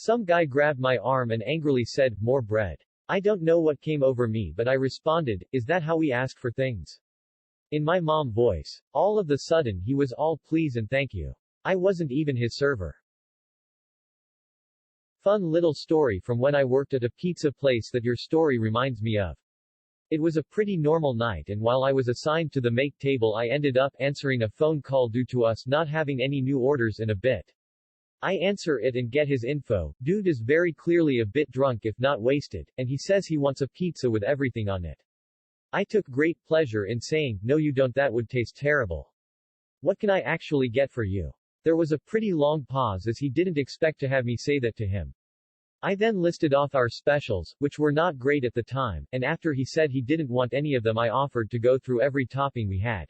Some guy grabbed my arm and angrily said, "More bread." I don't know what came over me but I responded, "Is that how we ask for things?" in my mom voice. All of the sudden he was all please and thank you. I wasn't even his server. Fun little story from when I worked at a pizza place that your story reminds me of. It was a pretty normal night and while I was assigned to the make table I ended up answering a phone call due to us not having any new orders in a bit. I answer it and get his info. Dude is very clearly a bit drunk if not wasted, and he says he wants a pizza with everything on it. I took great pleasure in saying, "No you don't, that would taste terrible. What can I actually get for you?" There was a pretty long pause as he didn't expect to have me say that to him. I then listed off our specials, which were not great at the time, and after he said he didn't want any of them I offered to go through every topping we had.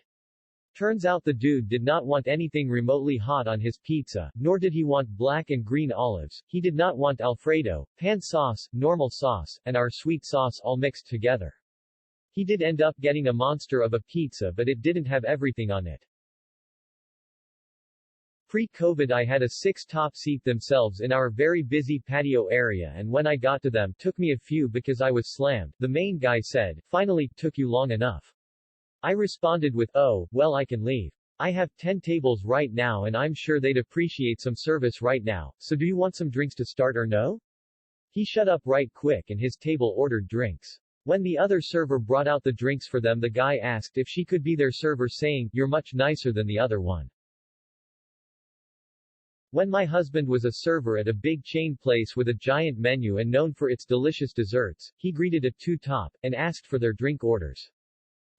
Turns out the dude did not want anything remotely hot on his pizza, nor did he want black and green olives, he did not want Alfredo, pan sauce, normal sauce, and our sweet sauce all mixed together. He did end up getting a monster of a pizza but it didn't have everything on it. Pre-COVID I had a 6-top seat themselves in our very busy patio area and when I got to them took me a few because I was slammed. The main guy said, "Finally, took you long enough." I responded with, "Oh, well I can leave. I have 10 tables right now and I'm sure they'd appreciate some service right now, so do you want some drinks to start or no?" He shut up right quick and his table ordered drinks. When the other server brought out the drinks for them the guy asked if she could be their server saying, "You're much nicer than the other one." When my husband was a server at a big chain place with a giant menu and known for its delicious desserts, he greeted a 2-top, and asked for their drink orders.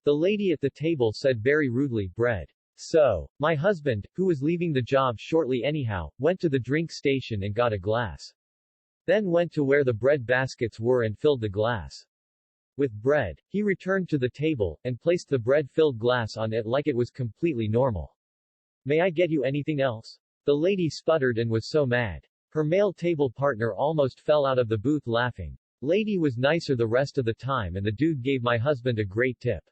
The lady at the table said very rudely, "Bread." So, my husband, who was leaving the job shortly anyhow, went to the drink station and got a glass. Then went to where the bread baskets were and filled the glass with bread. He returned to the table, and placed the bread-filled glass on it like it was completely normal. "May I get you anything else?" The lady sputtered and was so mad. Her male table partner almost fell out of the booth laughing. Lady was nicer the rest of the time and the dude gave my husband a great tip.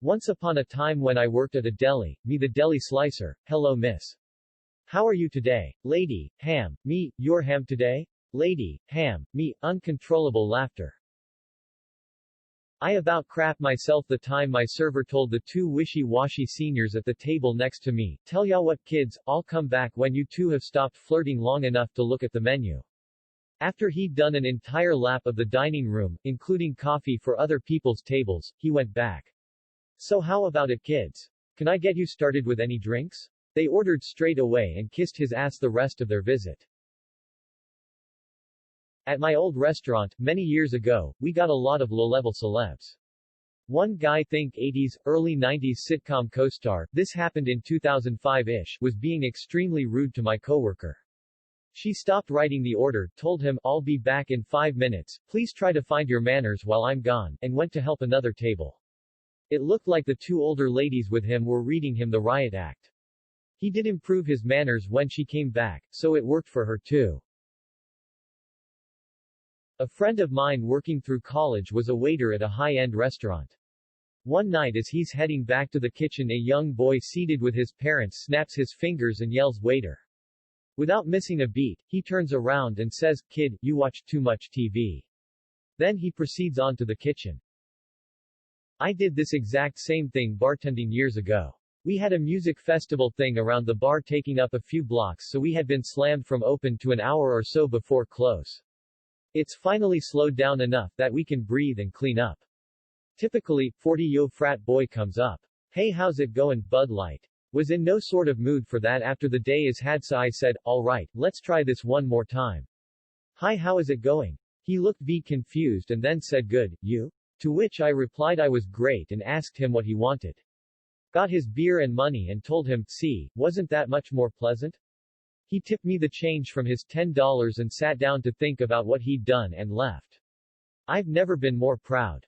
Once upon a time when I worked at a deli, me the deli slicer, "Hello miss. How are you today?" Lady, "Ham." Me, "You're ham today?" Lady, "Ham." Me, uncontrollable laughter. I about crap myself the time my server told the 2 wishy-washy seniors at the table next to me, "Tell ya what kids, I'll come back when you 2 have stopped flirting long enough to look at the menu." After he'd done an entire lap of the dining room, including coffee for other people's tables, he went back. "So how about it kids? Can I get you started with any drinks?" They ordered straight away and kissed his ass the rest of their visit. At my old restaurant, many years ago, we got a lot of low-level celebs. One guy, think 80s, early 90s sitcom co-star, this happened in 2005-ish, was being extremely rude to my coworker. She stopped writing the order, told him, "I'll be back in 5 minutes, please try to find your manners while I'm gone," and went to help another table. It looked like the 2 older ladies with him were reading him the riot act. He did improve his manners when she came back, so it worked for her too. A friend of mine working through college was a waiter at a high-end restaurant. One night as he's heading back to the kitchen a young boy seated with his parents snaps his fingers and yells, "Waiter." Without missing a beat, he turns around and says, "Kid, you watch too much TV." Then he proceeds on to the kitchen. I did this exact same thing bartending years ago. We had a music festival thing around the bar taking up a few blocks so we had been slammed from open to an hour or so before close. It's finally slowed down enough that we can breathe and clean up. Typically, 40-yo frat boy comes up. "Hey how's it going, Bud Light?" Was in no sort of mood for that after the day is had so I said, "Alright, let's try this one more time." "Hi how is it going?" He looked confused and then said, "Good, you?" To which I replied I was great and asked him what he wanted. Got his beer and money and told him, "See, wasn't that much more pleasant?" He tipped me the change from his $10 and sat down to think about what he'd done and left. I've never been more proud.